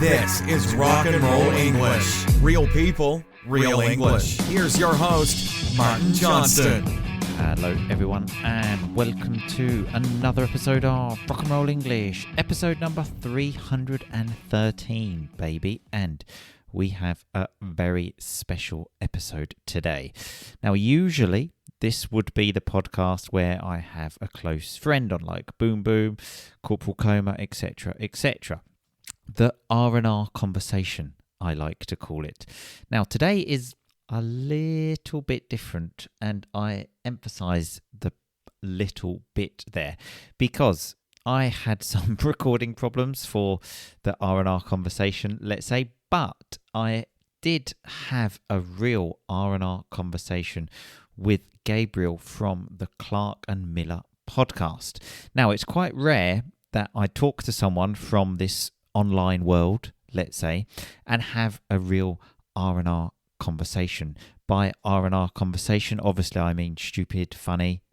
This is Rock and Roll English. Real people, real English. Here's your host, Martin Johnston. Hello everyone and welcome to another episode of Rock and Roll English, episode number 313, baby. And we have a very special episode today. Now, usually this would be the podcast where I have a close friend on, like Boom Boom, Corporal Coma, etc., etc. The RnR conversation, I like to call it. Now, today is a little bit different, and I emphasize the little bit there because I had some recording problems for the RnR conversation, let's say, but I did have a real RnR conversation with Gabriel from the Clark and Miller podcast. Now, it's quite rare that I talk to someone from this online world, let's say, and have a real RnR conversation. By RnR conversation, obviously I mean stupid, funny,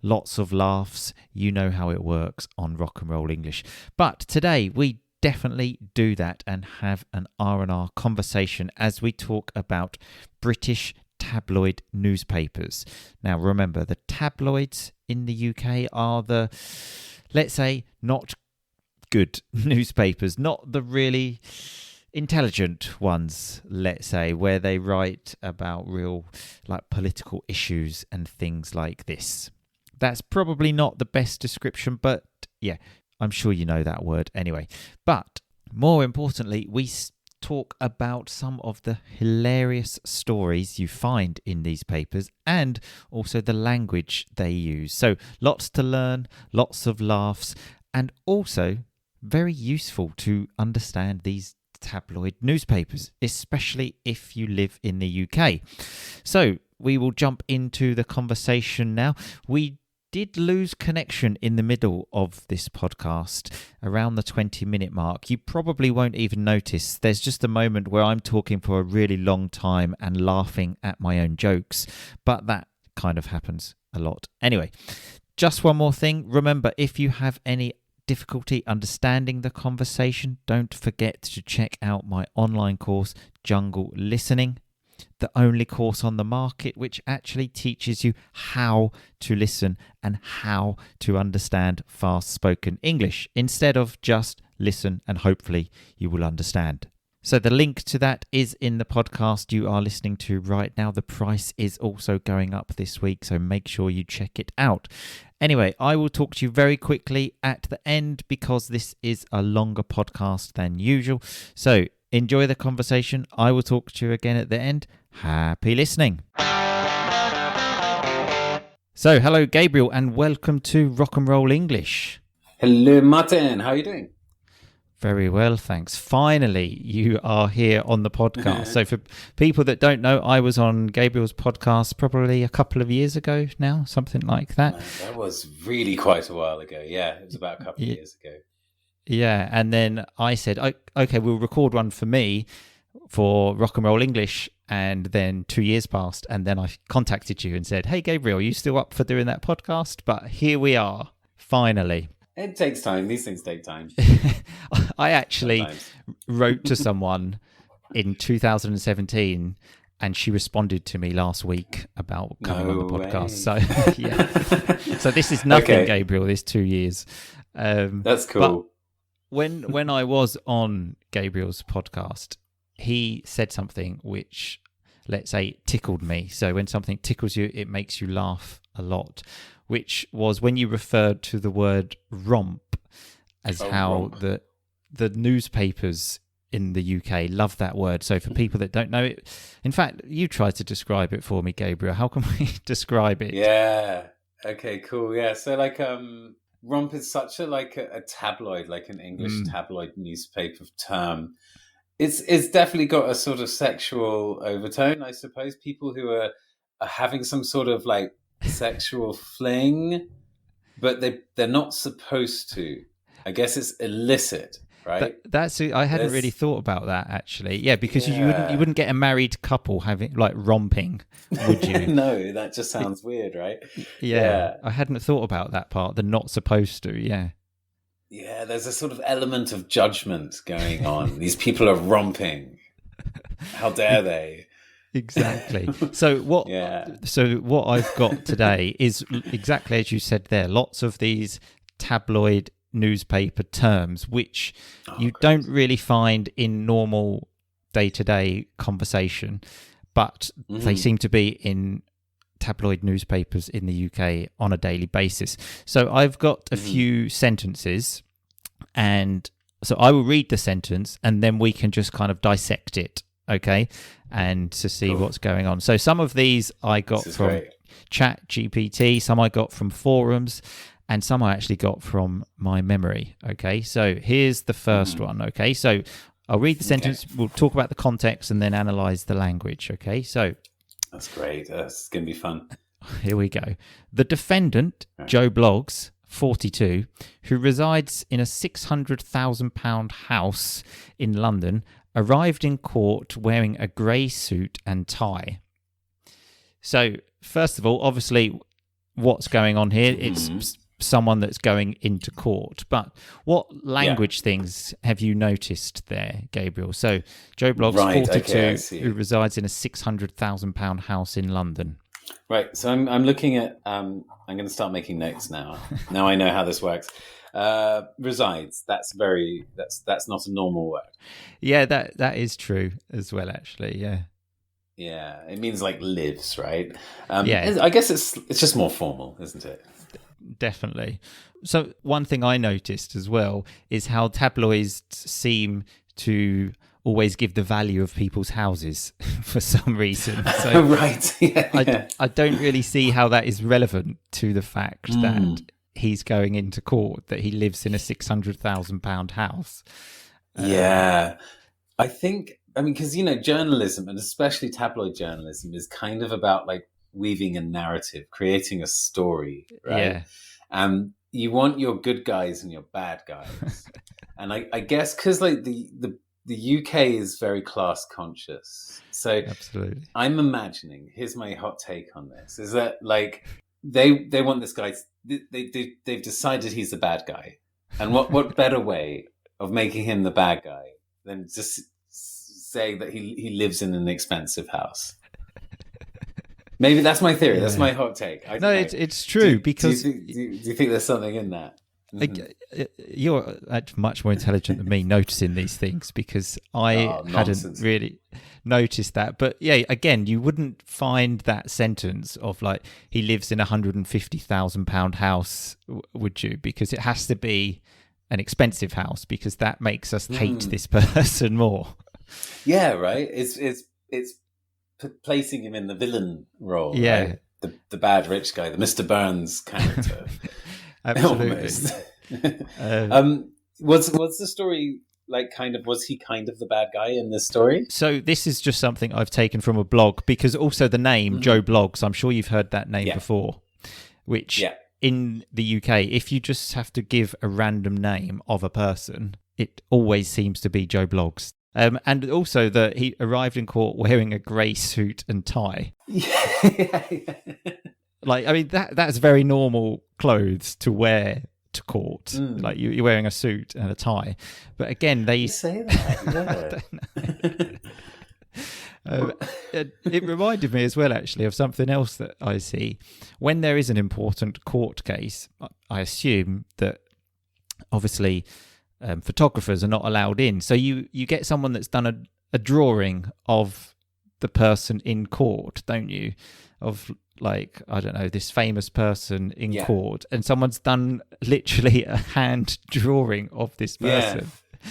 lots of laughs. You know how it works on Rock and Roll English. But today we definitely do that and have an RnR conversation as we talk about British tabloid newspapers. Now remember, the tabloids in the UK are the, let's say, not good newspapers, not the really intelligent ones, let's say, where they write about real like political issues and things like this. That's probably not the best description, but yeah, I'm sure you know that word anyway. But more importantly, we talk about some of the hilarious stories you find in these papers and also the language they use. So lots to learn, lots of laughs, and also very useful to understand these tabloid newspapers, especially if you live in the UK. So we will jump into the conversation now. We did lose connection in the middle of this podcast around the 20-minute mark. You probably won't even notice. There's just a moment where I'm talking for a really long time and laughing at my own jokes, but that kind of happens a lot. Anyway, just one more thing. Remember, if you have any difficulty understanding the conversation, don't forget to check out my online course, Jungle Listening, the only course on the market which actually teaches you how to listen and how to understand fast-spoken English instead of just listen and hopefully you will understand. So the link to that is in the podcast you are listening to right now. The price is also going up this week, so make sure you check it out. Anyway, I will talk to you very quickly at the end because this is a longer podcast than usual. So enjoy the conversation. I will talk to you again at the end. Happy listening. So hello, Gabriel, and welcome to Rock and Roll English. Hello, Martin. How are you doing? Very well, thanks. Finally, you are here on the podcast. So for people that don't know, I was on Gabriel's podcast probably a couple of years ago now, something like that. Man, that was really quite a while ago. Yeah, it was about a couple of years ago. Yeah, and then I said, okay, we'll record one for me for Rock and Roll English. And then 2 years passed, and then I contacted you and said, hey, Gabriel, are you still up for doing that podcast? But here we are, finally. It takes time. These things take time. I actually wrote to someone in 2017 and she responded to me last week about coming on the podcast. So, yeah. So this is nothing, okay. Gabriel, this 2 years. That's cool. But when I was on Gabriel's podcast, he said something which, let's say, tickled me. So when something tickles you, it makes you laugh a lot, which was when you referred to the word romp as romp. the newspapers in the UK love that word. So for people that don't know it, in fact, you tried to describe it for me, Gabriel. How can we describe it? Yeah. Okay, cool. Yeah. So like romp is such a tabloid, like an English tabloid newspaper term. It's definitely got a sort of sexual overtone, I suppose. People who are having some sort of like sexual fling, but they're not supposed to. I guess it's illicit, right? I hadn't really thought about that actually. Yeah, because you wouldn't get a married couple having like romping, would you? No, that just sounds weird, right? Yeah, I hadn't thought about that part. The not supposed to. Yeah. Yeah, there's a sort of element of judgment going on. These people are romping. How dare they? Exactly. So what? Yeah. So what I've got today is exactly as you said there. Lots of these tabloid newspaper terms, which you don't really find in normal day-to-day conversation, but they seem to be in tabloid newspapers in the UK on a daily basis. So I've got a few sentences, and so I will read the sentence, and then we can just kind of dissect it. Okay, and to see what's going on. So some of these I got from Chat GPT, some I got from forums, and some I actually got from my memory. Okay, so here's the first one. Okay, so I'll read the sentence, we'll talk about the context, and then analyse the language. Okay, so that's great. That's going to be fun. Here we go. The defendant, Joe Bloggs, 42, who resides in a £600,000 house in London, arrived in court wearing a grey suit and tie. So, first of all, obviously, what's going on here? It's someone that's going into court. But what language things have you noticed there, Gabriel? So, Joe Bloggs, 42, who resides in a £600,000 house in London. Right. So I'm looking at. I'm going to start making notes now. Now I know how this works. Resides. That's not a normal word. Yeah, that is true as well. Actually, yeah. Yeah, it means like lives, right? Yeah. I guess it's just more formal, isn't it? Definitely. So one thing I noticed as well is how tabloids seem to always give the value of people's houses for some reason. So right. Yeah. I don't really see how that is relevant to the fact that he's going into court, that he lives in a £600,000 house. Yeah. I mean, because, journalism, and especially tabloid journalism, is kind of about like weaving a narrative, creating a story, right? Yeah. You want your good guys and your bad guys. And I guess because like the UK is very class conscious. So absolutely. I'm imagining, here's my hot take on this, is that like they want this guy, they've decided he's the bad guy. And what better way of making him the bad guy than just say that he lives in an expensive house? Maybe that's my theory. Yeah. That's my hot take. It's true because... Do you think there's something in that? Mm-hmm. You're much more intelligent than me noticing these things, because I hadn't really noticed that. But yeah, again, you wouldn't find that sentence of like he lives in a £150,000 house, would you? Because it has to be an expensive house, because that makes us hate this person more. Yeah, right. It's placing him in the villain role. Yeah, right? The bad rich guy, the Mr. Burns character. Absolutely. Was the story like was he kind of the bad guy in this story? So this is just something I've taken from a blog, because also the name Joe Bloggs, I'm sure you've heard that name before, which in the UK, if you just have to give a random name of a person, it always seems to be Joe Bloggs. And also that he arrived in court wearing a grey suit and tie. Yeah. Like, I mean, that's very normal clothes to wear to court. Like you're wearing a suit and a tie. But again, they say that. It reminded me as well, actually, of something else that I see. When there is an important court case, I assume that obviously photographers are not allowed in. So you get someone that's done a drawing of the person in court, don't you? Of like, I don't know, this famous person in court, and someone's done literally a hand drawing of this person. Yeah.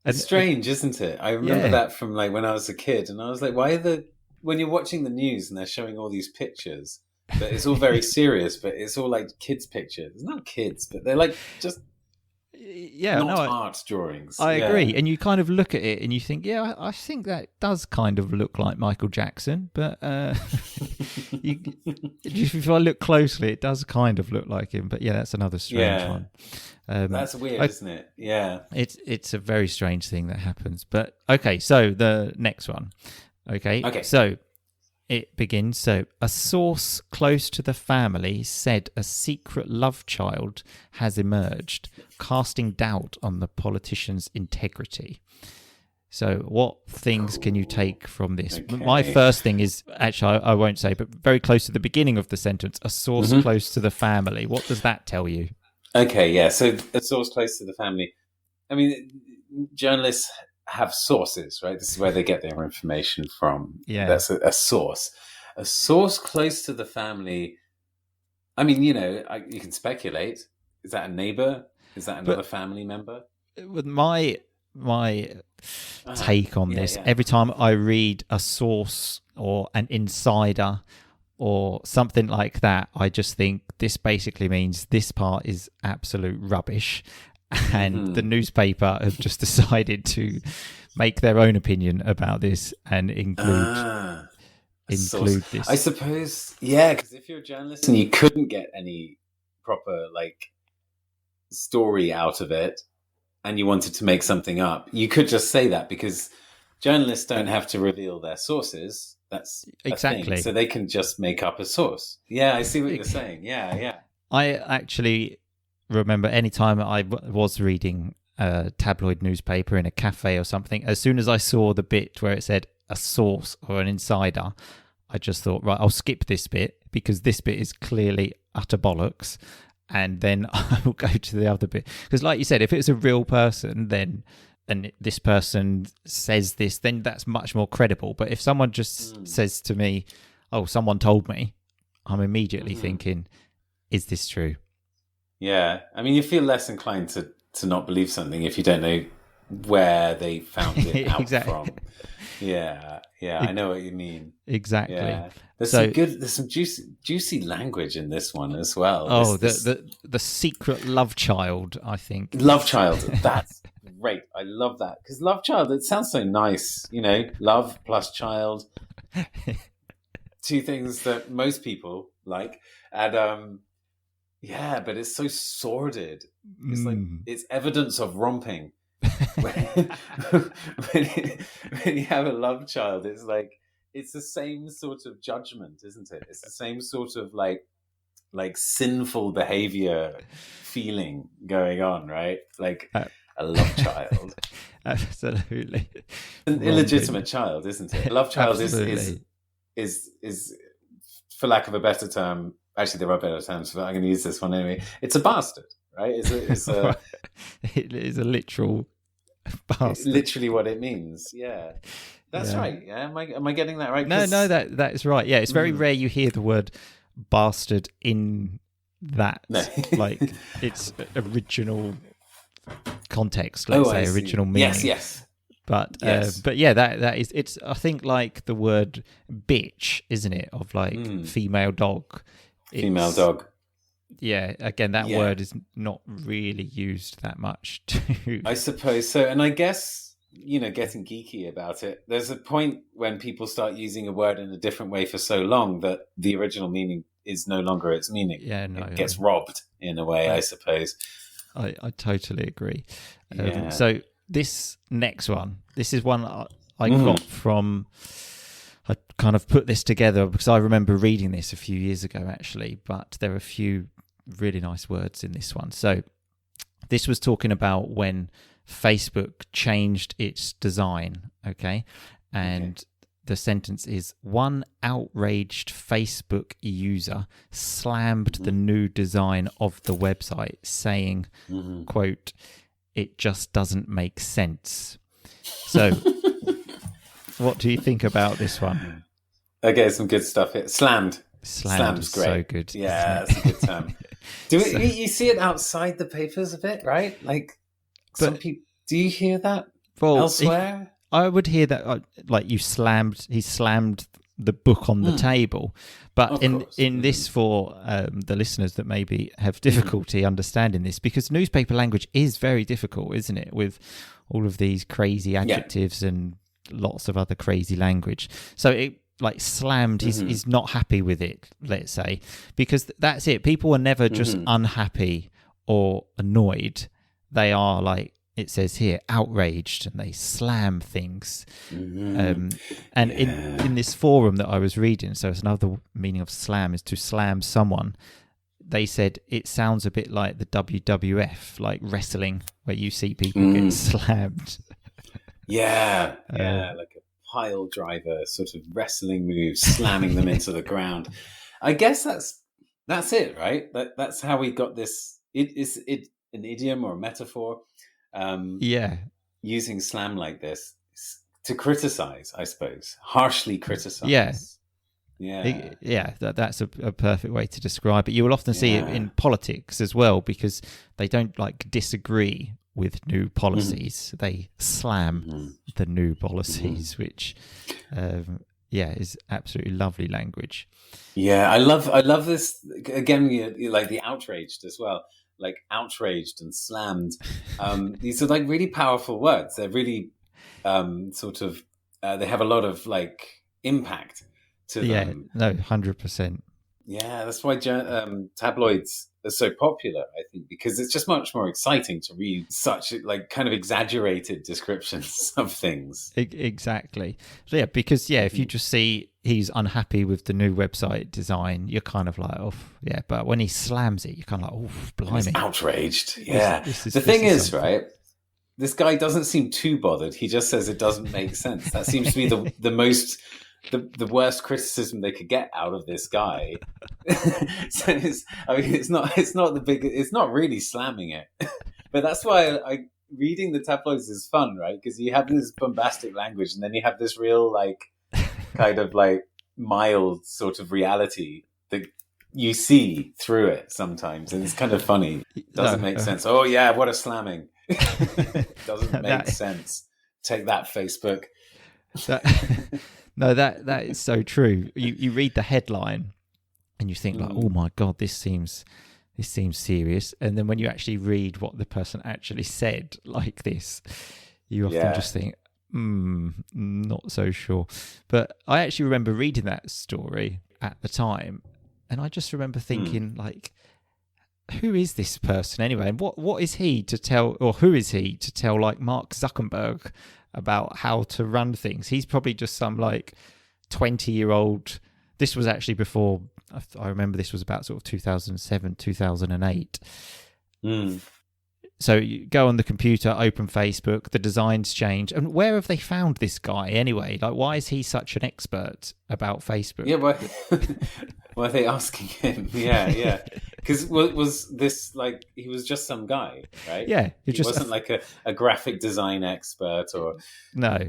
It's strange, isn't it? I remember that from like when I was a kid, and I was like, when you're watching the news and they're showing all these pictures, but it's all very serious, but it's all like kids' pictures. It's not kids, but they're like just art drawings. I agree. And you kind of look at it and you think, I think that does kind of look like Michael Jackson, but if I look closely, it does kind of look like him. But that's another strange one. That's weird, isn't it? Yeah. It's a very strange thing that happens. But okay, so the next one. Okay. So it begins, so a source close to the family said a secret love child has emerged, casting doubt on the politician's integrity. So what things can you take from this? Okay. My first thing is, actually, I won't say, but very close to the beginning of the sentence, a source close to the family. What does that tell you? Okay, yeah. So a source close to the family. I mean, journalists have sources, right? This is where they get their information from. Yeah. That's a source. A source close to the family. I mean, you know, you can speculate. Is that a neighbor? Is that another family member? With my take on this, every time I read a source or an insider or something like that, I just think this basically means this part is absolute rubbish, and the newspaper have just decided to make their own opinion about this and include this. I suppose, yeah, because if you're a journalist and you couldn't get any proper story out of it, and you wanted to make something up, you could just say that, because journalists don't have to reveal their sources. That's exactly. So they can just make up a source. Yeah, I see what you're saying. Yeah. I actually remember any time I was reading a tabloid newspaper in a cafe or something, as soon as I saw the bit where it said a source or an insider, I just thought, right, I'll skip this bit because this bit is clearly utter bollocks. And then I will go to the other bit. Because like you said, if it's a real person, then and this person says this, then that's much more credible. But if someone just says to me, oh, someone told me, I'm immediately thinking, is this true? Yeah. I mean, you feel less inclined to not believe something if you don't know where they found it out from. Yeah, I know what you mean. Exactly. Yeah. There's some juicy language in this one as well. Oh, the secret love child, I think. Love child, that's great. I love that, because love child, it sounds so nice. You know, love plus child, two things that most people like, and but it's so sordid. It's like it's evidence of romping. when you have a love child, it's like it's the same sort of judgment, isn't it? It's the same sort of like sinful behavior feeling going on, right? Like a love child. Absolutely. An illegitimate child, isn't it? A love child is for lack of a better term, actually there are better terms, but I'm going to use this one anyway. It's a bastard, right? It's a it is a literal bastard. It's literally what it means. Yeah. That's right. Yeah. Am I getting that right? No, that is right. Yeah, it's very rare you hear the word bastard in that like its original context, let's say, original meaning. Yes. But yeah, that is, it's, I think, like the word bitch, isn't it? Of like female dog. Female dog. Yeah, again, that word is not really used that much too. I suppose so. And I guess, you know, getting geeky about it, there's a point when people start using a word in a different way for so long that the original meaning is no longer its meaning. Yeah, no. It gets robbed in a way, I suppose. I totally agree. So this next one, this is one I got from... I kind of put this together because I remember reading this a few years ago, actually, but there are a few really nice words in this one. So this was talking about when Facebook changed its design, okay? And the sentence is, one outraged Facebook user slammed the new design of the website, saying, quote, it just doesn't make sense. So... what do you think about this one? Okay, some good stuff here. Slammed. Slammed is great. So good. Yeah, that's a good term. You see it outside the papers a bit, right? Like, some people. Do you hear that elsewhere? I would hear that, like he slammed the book on the table. But in this, for the listeners that maybe have difficulty understanding this, because newspaper language is very difficult, isn't it? With all of these crazy adjectives and lots of other crazy language. So it like slammed, he's not happy with it, let's say, because that's it. People are never just unhappy or annoyed. They are like it says here, outraged, and they slam things. Mm-hmm. And in this forum that I was reading, so it's another meaning of slam is to slam someone. They said it sounds a bit like the WWF, like wrestling, where you see people get slammed. Yeah, like a pile driver sort of wrestling move, slamming them into the ground. I guess that's it, right? That's how we got this. Is it an idiom or a metaphor? Using slam like this to criticize, I suppose, harshly criticize. That's a perfect way to describe it. You will often see it in politics as well, because they don't like disagree with new policies. They slam the new policies, which is absolutely lovely language. Yeah, I love this. Again, you like the outraged as well, like outraged and slammed. These are like really powerful words. They're really they have a lot of like impact to them. No, 100%. Yeah, that's why tabloids are so popular, I think, because it's just much more exciting to read such like kind of exaggerated descriptions of things. Exactly. So because if you just see he's unhappy with the new website design, you're kind of like, but when he slams it, you're kind of like, oh, blimey. He's outraged. Yeah. The thing is, right, this guy doesn't seem too bothered. He just says it doesn't make sense. That seems to be the worst criticism they could get out of this guy. So it's not really slamming it. But that's why reading the tabloids is fun, right? Because you have this bombastic language, and then you have this real like kind of like mild sort of reality that you see through it sometimes, and it's kind of funny. It doesn't make sense. Oh yeah, what a slamming. Doesn't make sense. Take that, Facebook. That is so true. You read the headline and you think like, oh my God, this seems serious. And then when you actually read what the person actually said like this, you often just think, not so sure. But I actually remember reading that story at the time, and I just remember thinking like, who is this person anyway? And what is he to tell, or who is he to tell like Mark Zuckerberg about how to run things? He's probably just some like 20-year-old. This was actually before, I remember this was about sort of 2007, 2008. So you go on the computer, open Facebook, the designs change. And where have they found this guy anyway? Like, why is he such an expert about Facebook? Yeah, why are they asking him? Yeah. Because was this like, he was just some guy, right? Yeah. He wasn't like a graphic design expert or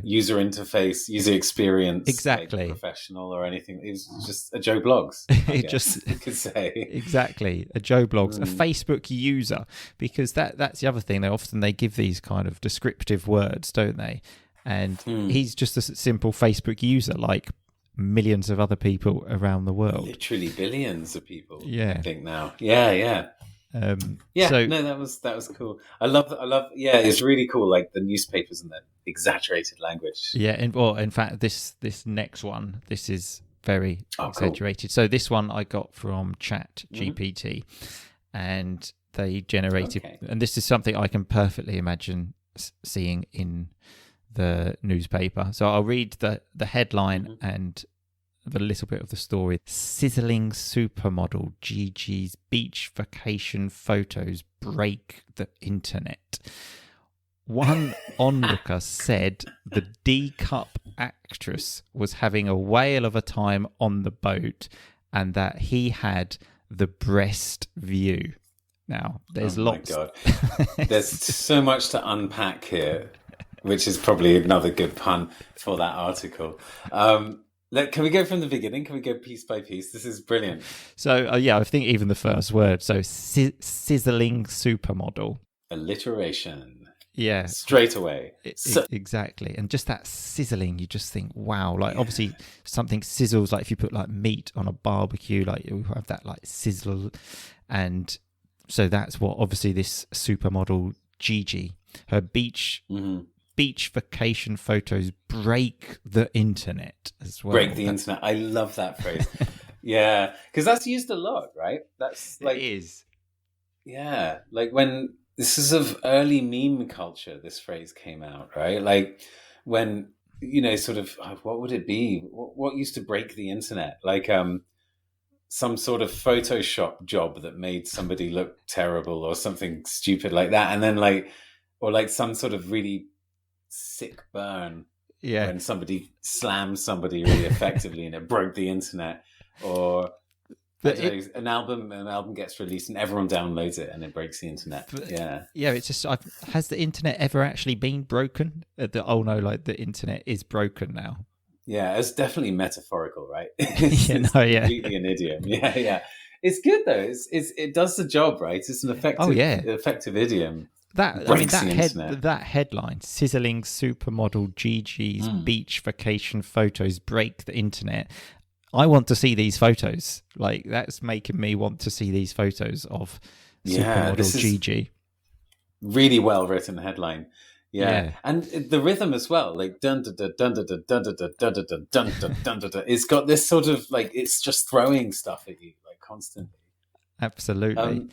user interface, user experience exactly professional or anything. He was just a Joe Blogs. You could say. Exactly. A Joe Blogs, a Facebook user, because that's the other thing. They give these kind of descriptive words, don't they? And he's just a simple Facebook user, like millions of other people around the world. Literally billions of people. Yeah. I think now. Yeah. That was cool. I love. It's really cool. Like the newspapers and the exaggerated language. Yeah, in fact, this next one, this is very exaggerated. Cool. So this one I got from Chat GPT, and they generated, and this is something I can perfectly imagine seeing in the newspaper. So I'll read the headline and the little bit of the story. Sizzling supermodel Gigi's beach vacation photos break the internet. One onlooker said the D-cup actress was having a whale of a time on the boat, and that he had the breast view. Now, there's lots. Oh my God. There's so much to unpack here, which is probably another good pun for that article. Can we go from the beginning? Can we go piece by piece? This is brilliant. So, I think even the first word. So, sizzling supermodel. Alliteration. Yeah. Straight away. Exactly. And just that sizzling, you just think, wow. Like, obviously, something sizzles. Like, if you put, like, meat on a barbecue, like, you have that, like, sizzle. And so that's what, obviously, this supermodel Gigi, her beach vacation photos break the internet as well. Break the internet. I love that phrase. Yeah, because that's used a lot, right? That's like, it is. Yeah, like when this is of early meme culture. This phrase came out, right? Like when, sort of, what would it be? What used to break the internet? Like some sort of Photoshop job that made somebody look terrible or something stupid like that. And then or some sort of really sick burn when somebody slammed somebody really effectively and it broke the internet. Or an album gets released and everyone downloads it and it breaks the internet. It's just, has the internet ever actually been broken? The internet is broken now. Yeah, it's definitely metaphorical, right? It's completely an idiom. Yeah. It's good though. It does the job, right? It's an effective idiom. That headline, Sizzling supermodel Gigi's beach vacation photos break the internet. I want to see these photos. Like, that's making me want to see these photos of supermodel Gigi. Really well written headline. Yeah. And the rhythm as well, like dun dun dun dun dun dun dun dun dun dun dun dun dun. It's got this sort of like, it's just throwing stuff at you like constantly. Absolutely.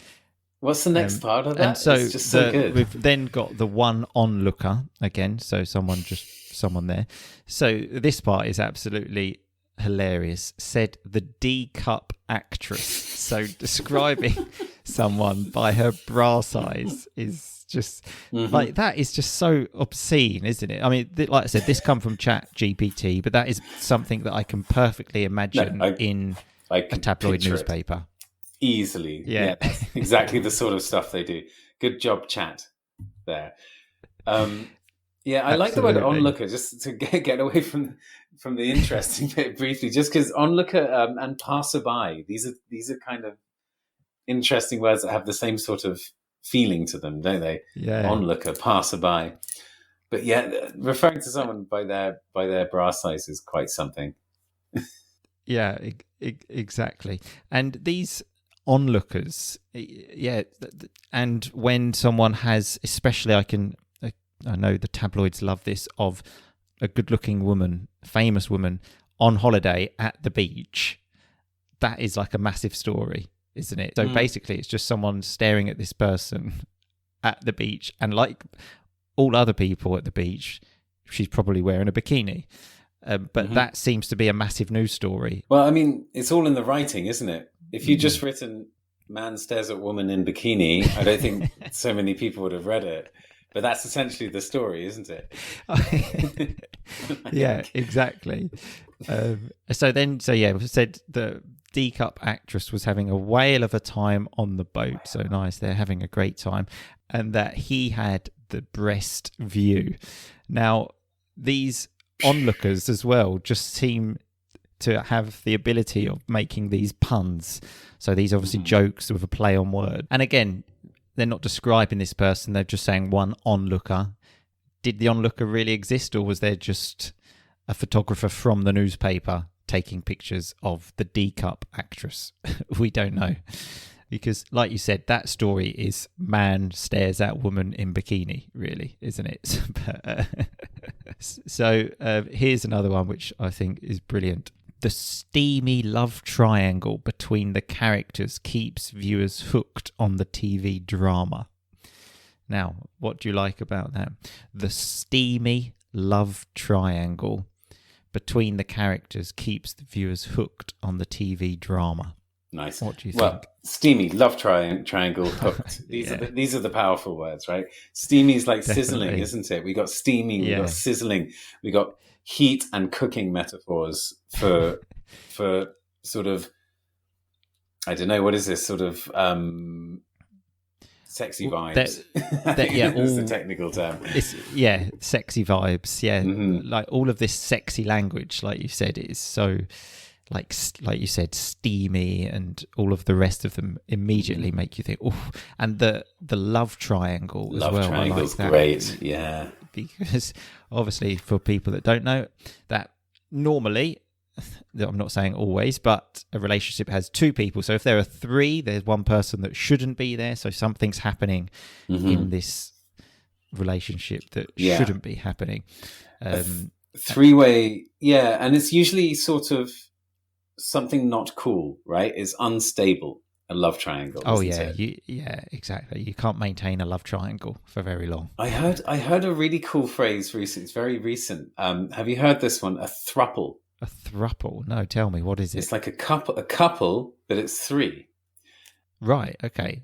What's the next part of that? And so, it's just so good. We've then got the one onlooker again. So someone there. So this part is absolutely hilarious. Said the D cup actress. So describing someone by her bra size is just like, that is just so obscene, isn't it? I mean, like I said, this come from Chat GPT, but that is something that I can perfectly imagine in a tabloid newspaper. Easily. Yeah. That's exactly the sort of stuff they do. Good job, Chat, there. I like the word onlooker, just to get away from the interesting bit briefly, just because onlooker and passerby, these are kind of interesting words that have the same sort of feeling to them, don't they? Yeah. Onlooker, passerby. But referring to someone by their bra size is quite something. Yeah, exactly. And these onlookers, and when someone has, especially I know the tabloids love this, of a good-looking woman, famous woman, on holiday at the beach, that is like a massive story, isn't it? So basically it's just someone staring at this person at the beach, and like all other people at the beach, she's probably wearing a bikini. But that seems to be a massive news story. Well, I mean, it's all in the writing, isn't it? If you just written "man stares at woman in bikini," I don't think so many people would have read it. But that's essentially the story, isn't it? Yeah, exactly. We said the D-cup actress was having a whale of a time on the boat. So nice, they're having a great time. And that he had the breast view. Now, these onlookers as well just seem to have the ability of making these puns. So these obviously jokes with a play on word. And again, they're not describing this person, they're just saying one onlooker. Did the onlooker really exist, or was there just a photographer from the newspaper taking pictures of the D-cup actress? We don't know. Because, like you said, that story is man stares at woman in bikini, really, isn't it? So here's another one which I think is brilliant. The steamy love triangle between the characters keeps viewers hooked on the TV drama. Now, what do you like about that? The steamy love triangle between the characters keeps the viewers hooked on the TV drama. Nice. What do you think? Well, steamy, love triangle, hooked. These are the powerful words, right? Steamy is like sizzling, isn't it? We got steamy, we got sizzling, we got heat and cooking metaphors for sort of, I don't know, what is this sort of sexy vibes? That's the technical term. Sexy vibes. Yeah, like all of this sexy language, like you said, is so. Like you said, steamy, and all of the rest of them immediately make you think, oh, and the love triangle as well. Love triangle's great, yeah. Because obviously for people that don't know, that normally, I'm not saying always, but a relationship has two people. So if there are three, there's one person that shouldn't be there. So something's happening in this relationship that shouldn't be happening. Three-way, and it's usually sort of something not cool, right? It's unstable. a love triangle. Oh isn't yeah, it? yeah, exactly. You can't maintain a love triangle for very long. I heard a really cool phrase recently. It's very recent. Have you heard this one? A thruple. A thruple? No, tell me, what is It's it? like a couple, but it's three. Right. Okay.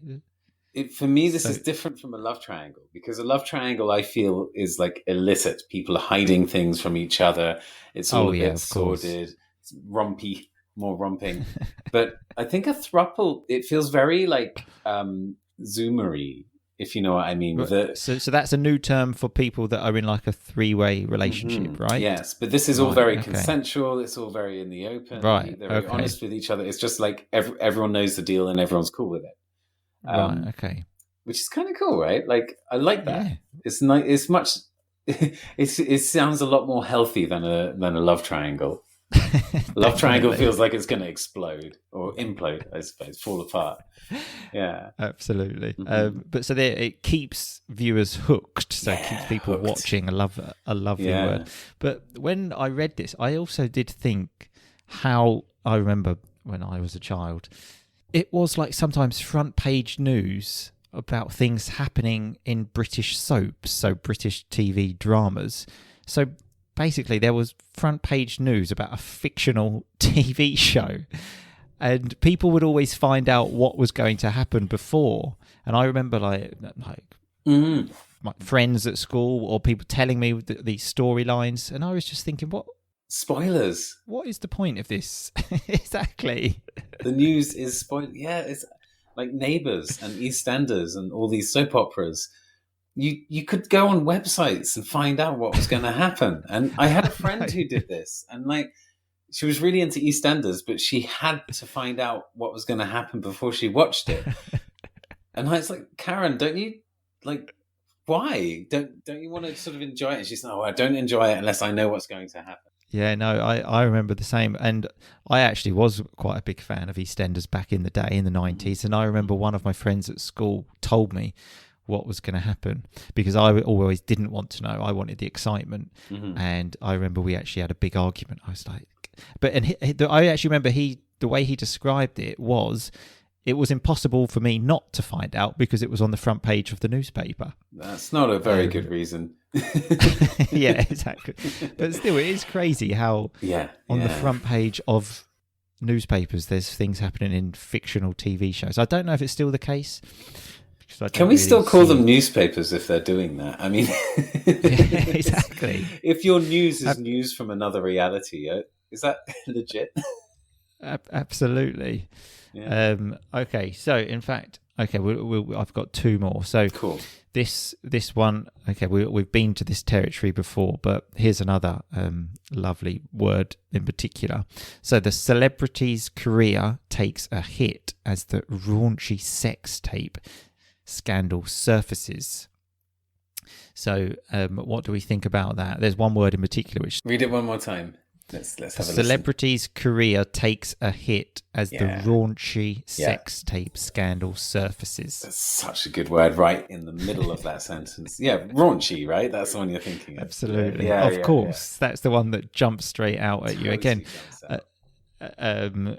For me, this So- is different from a love triangle, because a love triangle, I feel, is like illicit. People are hiding things from each other. It's all a bit of course. sordid. It's rompy, more romping. But I think a thruple, it feels very like Zoomery, if you know what I mean. So that's a new term for people that are in like a three-way relationship, right? Yes, but this is all very consensual. It's all very in the open. Right. They're very honest with each other. It's just like everyone knows the deal and everyone's cool with it. Right. Okay. Which is kind of cool, right? Like, I like that. Yeah. It's nice. It's much. It sounds a lot more healthy than a love triangle. Love triangle feels like it's going to explode or implode, I suppose, fall apart. Yeah, absolutely. But so it keeps viewers hooked. So it keeps people watching. A lovely word. But when I read this, I also did think how I remember when I was a child. It was like sometimes front page news about things happening in British soaps, so British TV dramas. So basically there was front page news about a fictional TV show, and people would always find out what was going to happen before. And I remember like my friends at school or people telling me these storylines, and I was just thinking, what spoilers? What is the point of this? Exactly. The news is spoiled. Yeah, it's like Neighbours and EastEnders and all these soap operas. You could go on websites and find out what was going to happen. And I had a friend who did this, and like she was really into EastEnders, but she had to find out what was going to happen before she watched it. And I was like, Karen, don't you like? Why don't you want to sort of enjoy it? And she's like, oh, I don't enjoy it unless I know what's going to happen. Yeah, no, I remember the same. And I actually was quite a big fan of EastEnders back in the day, in the 90s. And I remember one of my friends at school told me what was going to happen, because I always didn't want to know. I wanted the excitement. And I remember we actually had a big argument. I was like, I actually remember the way he described it was impossible for me not to find out because it was on the front page of the newspaper. That's not a very good reason. Yeah, exactly. But still, it is crazy how on the front page of newspapers there's things happening in fictional TV shows. I don't know if it's still the case. Can we still call them newspapers if they're doing that? I mean, yeah, exactly. If your news is news from another reality, is that legit? Absolutely. Yeah. Okay, so in fact, I've got two more. So cool. This one, we've been to this territory before, but here's another lovely word in particular. So the celebrity's career takes a hit as the raunchy sex tape scandal surfaces. So what do we think about that? There's one word in particular which... Read it one more time. Let's have a listen. Celebrity's career takes a hit as the raunchy sex tape scandal surfaces. That's such a good word right in the middle of that sentence. Yeah, raunchy, right? That's the one you're thinking of. Absolutely. Yeah, of course. Yeah. That's the one that jumps straight out at you. Again, to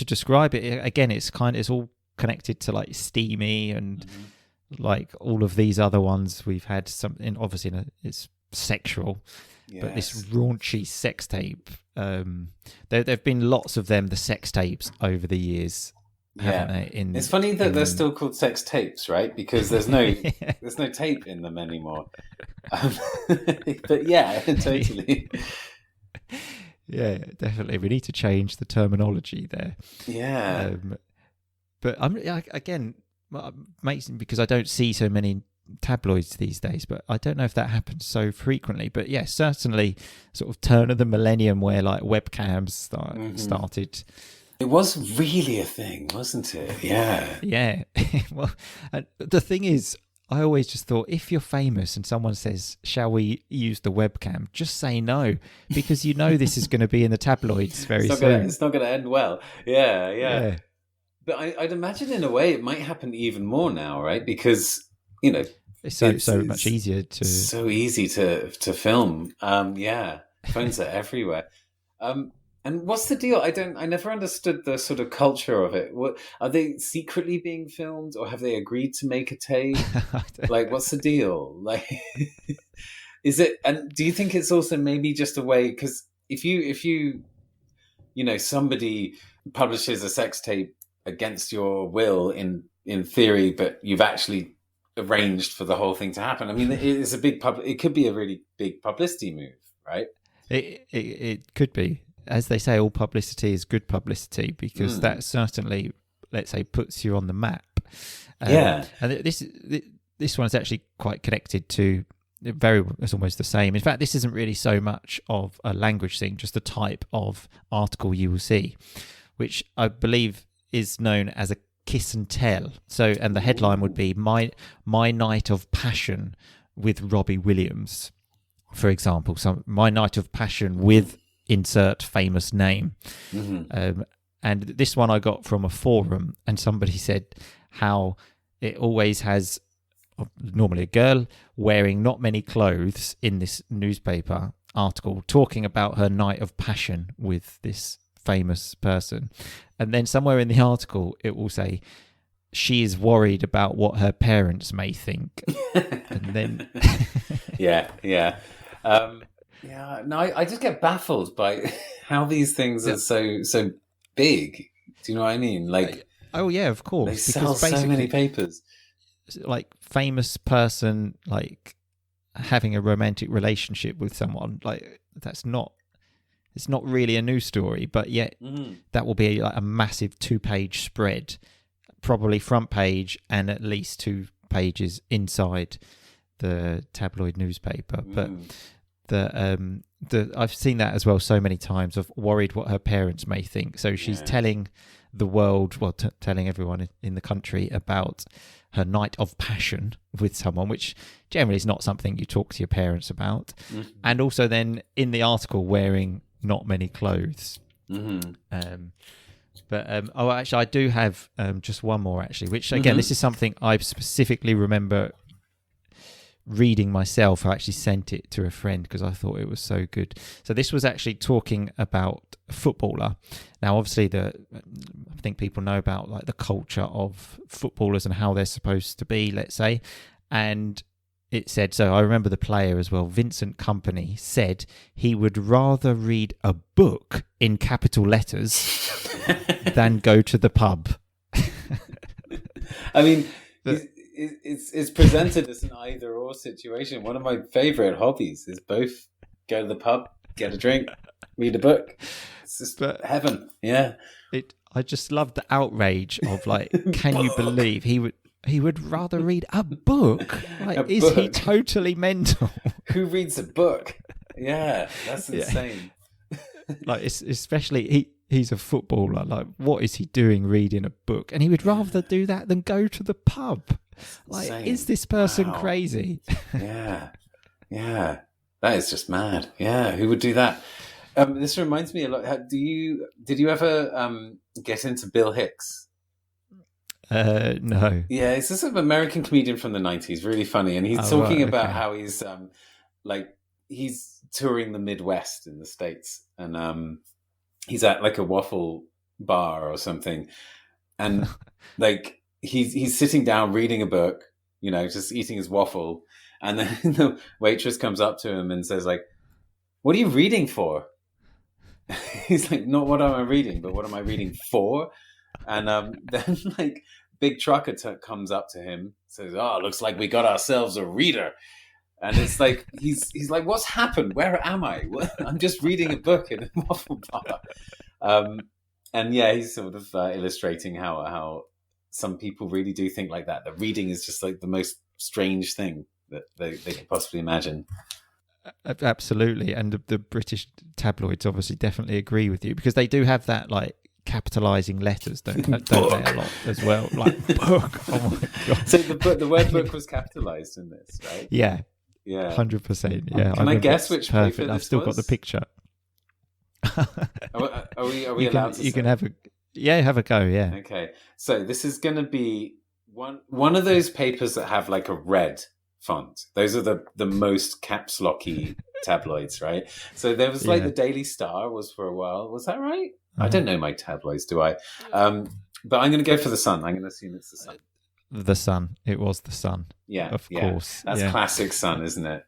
describe it, again, it's all connected to like steamy and like all of these other ones we've had. Something obviously it's sexual. Yes. But this raunchy sex tape, there have been lots of them, the sex tapes, over the years, haven't they? It's funny that they're still called sex tapes, right? Because there's no there's no tape in them anymore. But yeah, totally. Yeah, definitely. We need to change the terminology there. Yeah. But again, amazing because I don't see so many tabloids these days, but I don't know if that happens so frequently. But yeah, certainly sort of turn of the millennium where like webcams started. It was really a thing, wasn't it? Yeah. Yeah. Well, the thing is, I always just thought if you're famous and someone says, shall we use the webcam, just say no, because you know this is going to be in the tabloids very soon. It's not going to end well. Yeah. But I'd imagine in a way it might happen even more now, right? Because it's so much easier to... So easy to film. Phones are everywhere. And what's the deal? I never understood the sort of culture of it. What are they secretly being filmed, or have they agreed to make a tape? Like, what's the deal? Like, is it? And do you think it's also maybe just a way? Because if you somebody publishes a sex tape against your will in theory, but you've actually arranged for the whole thing to happen. I mean, it's a big it could be a really big publicity move, right? It could be. As they say, all publicity is good publicity, because that certainly, let's say, puts you on the map. And this one's actually quite connected to it's almost the same. In fact, this isn't really so much of a language thing, just the type of article you will see, which I believe is known as a kiss and tell. So, and the headline would be my night of passion with Robbie Williams, for example. So, my night of passion with insert famous name. And this one I got from a forum, and somebody said how it always has normally a girl wearing not many clothes in this newspaper article talking about her night of passion with this famous person, and then somewhere in the article it will say she is worried about what her parents may think. And then no, I just get baffled by how these things are so big. Do you know what I mean? Like, oh yeah, of course, they sell so many papers. Like, famous person like having a romantic relationship with someone, like it's not really a news story, but yet that will be like a massive 2-page spread, probably front page and at least 2 pages inside the tabloid newspaper. But I've seen that as well so many times, of worried what her parents may think. So she's telling the world, telling everyone in the country about her night of passion with someone, which generally is not something you talk to your parents about. And also then in the article wearing not many clothes. Actually, I do have just one more, actually, which again, this is something I specifically remember reading myself. I actually sent it to a friend because I thought it was so good. So this was actually talking about a footballer. Now, obviously, I think people know about like the culture of footballers and how they're supposed to be, let's say. And it said, so I remember the player as well, Vincent Kompany, said he would rather read a book in capital letters than go to the pub. I mean, it's presented as an either-or situation. One of my favourite hobbies is both go to the pub, get a drink, read a book. It's just heaven. Yeah. I just love the outrage of like, can you believe he would rather read a book? Like, is he totally mental? Who reads a book? Yeah, that's insane. Like, especially he's a footballer. Like, what is he doing reading a book? And he would rather do that than go to the pub. Like, insane. Is this person crazy? Yeah. That is just mad. Yeah, who would do that? This reminds me a lot. Did you ever get into Bill Hicks? No. Yeah, he's this American comedian from the 90s, really funny, and he's talking about how he's he's touring the Midwest in the States, and he's at like a waffle bar or something, and like he's sitting down reading a book, just eating his waffle, and then the waitress comes up to him and says like, "What are you reading for?" He's like, "Not what am I reading, but what am I reading for?" And then like big trucker comes up to him, says, "Oh, looks like we got ourselves a reader." And it's like he's like, "What's happened? Where am I? I'm just reading a book in a waffle bar." And yeah, he's sort of illustrating how some people really do think like that. That reading is just like the most strange thing that they could possibly imagine. Absolutely, and the British tabloids obviously definitely agree with you, because they do have that like capitalizing letters, don't they, a lot as well, like book. Oh my god! So the word book was capitalized in this, right? Yeah, 100%. Yeah. Can I guess which perfect? paper this I've still was? got the picture. Are we allowed to? You can have a go. Yeah. Okay, so this is going to be one of those papers that have like a red font. Those are the most caps locky tabloids, right? So there was like the Daily Star was for a while. Was that right? I don't know my tabloids, do I? But I'm going to go for the Sun. I'm going to assume it's the Sun. The Sun. It was the Sun. Yeah, of course. That's classic Sun, isn't it?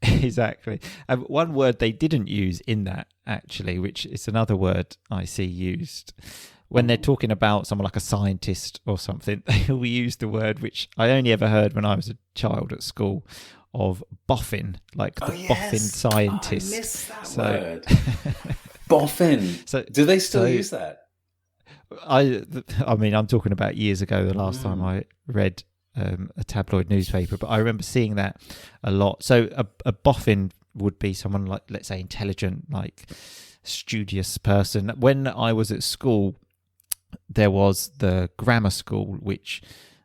Exactly. One word they didn't use in that, actually, which is another word I see used when they're talking about someone like a scientist or something. They will use the word which I only ever heard when I was a child at school, of boffin, like the boffin scientist. I missed that word. Boffin. So, do they still use that? I mean, I'm talking about years ago, the last time I read a tabloid newspaper, but I remember seeing that a lot. So a boffin would be someone like, let's say, intelligent, like studious person. When I was at school, there was the grammar school, which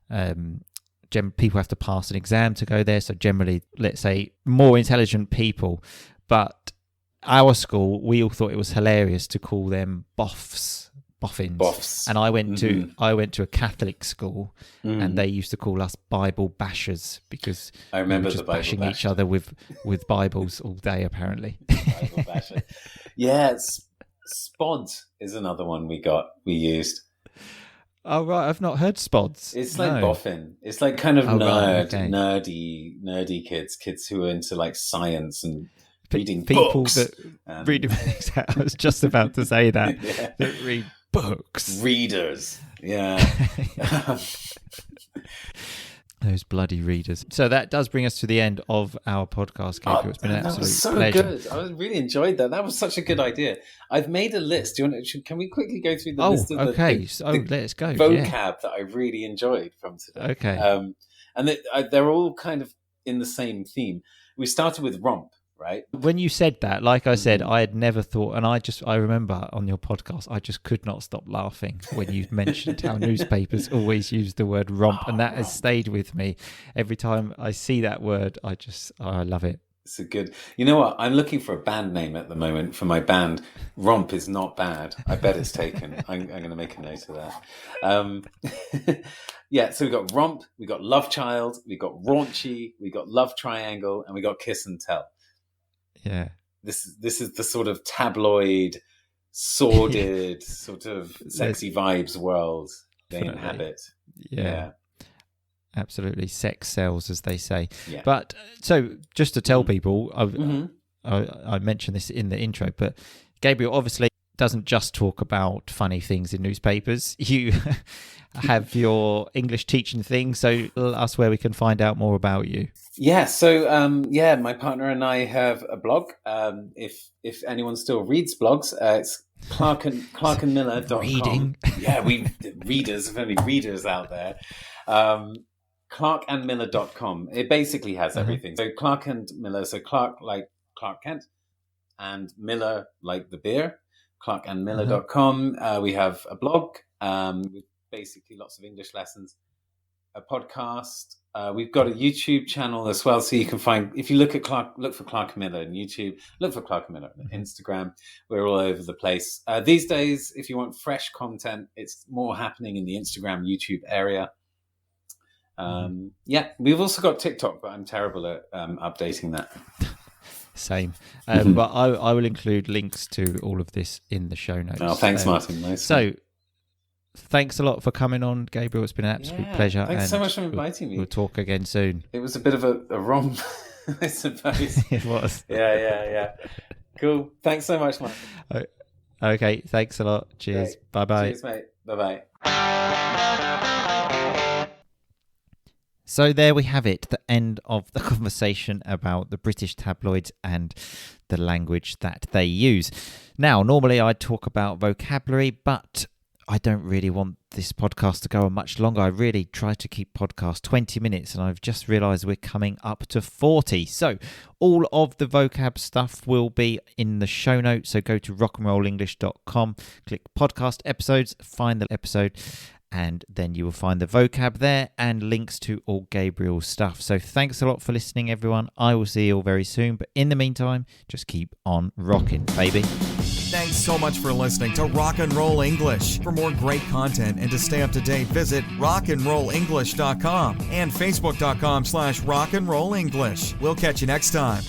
people have to pass an exam to go there. So generally, let's say, more intelligent people. But our school, we all thought it was hilarious to call them boffins. And I went to a Catholic school, and they used to call us Bible bashers because I remember we were just bashing each other with Bibles all day, apparently. Bible basher. Yeah, spod is another one we used. Oh right, I've not heard spods. It's like boffin. It's like kind of nerdy kids who are into like science and reading people books. That read. I was just about to say that that read books. Readers, yeah. Those bloody readers. So that does bring us to the end of our podcast, Gabriel. It's been an absolute pleasure. Good. I really enjoyed that. That was such a good idea. I've made a list. Can we quickly go through the list of let's go. Vocab that I really enjoyed from today. Okay. And they're all kind of in the same theme. We started with romp. Right. When you said that, like I said, I had never thought, and I remember on your podcast, I just could not stop laughing when you mentioned how newspapers always use the word romp, and that has stayed with me. Every time I see that word, I love it. It's a good. You know what? I'm looking for a band name at the moment for my band. Romp is not bad. I bet it's taken. I'm going to make a note of that. Yeah. So we got romp, we got love child, we got raunchy, we got love triangle, and we got kiss and tell. Yeah, this is the sort of tabloid, sordid, sort of sexy vibes world they inhabit. Yeah, absolutely. Sex sells, as they say. Yeah. But so, just to tell people, I mentioned this in the intro, but Gabriel obviously doesn't just talk about funny things in newspapers. You have your English teaching thing, so tell us where we can find out more about you. Yeah, so my partner and I have a blog. If anyone still reads blogs, it's clarkandmiller.com. Reading. Yeah, readers, if only readers out there. Clarkandmiller.com. It basically has everything. So Clark and Miller, so Clark like Clark Kent, and Miller like the beer. Clarkandmiller.com. We have a blog with basically lots of English lessons, a podcast. We've got a YouTube channel as well, so you can find, if you look for Clark Miller on YouTube, look for Clark Miller on Instagram. We're all over the place. These days, if you want fresh content, it's more happening in the Instagram, YouTube area. We've also got TikTok, but I'm terrible at updating that. Same. But I will include links to all of this in the show notes. Oh, thanks, Martin. Nice. So, thanks a lot for coming on, Gabriel. It's been an absolute pleasure. Thanks so much for inviting me. We'll talk again soon. It was a bit of a romp, I suppose. It was. Yeah. Cool. Thanks so much, Martin. Okay, thanks a lot. Cheers. Great. Bye-bye. Cheers, mate. Bye-bye. So there we have it, the end of the conversation about the British tabloids and the language that they use. Now, normally I talk about vocabulary, but I don't really want this podcast to go on much longer. I really try to keep podcasts 20 minutes, and I've just realised we're coming up to 40. So all of the vocab stuff will be in the show notes. So go to rockandrollenglish.com, click podcast episodes, find the episode, and then you will find the vocab there and links to all Gabriel's stuff. So thanks a lot for listening, everyone. I will see you all very soon, but in the meantime, just keep on rocking, baby. Thanks so much for listening to Rock and Roll English. For more great content and to stay up to date, visit rockandrollenglish.com and facebook.com/rockandrollenglish. We'll catch you next time.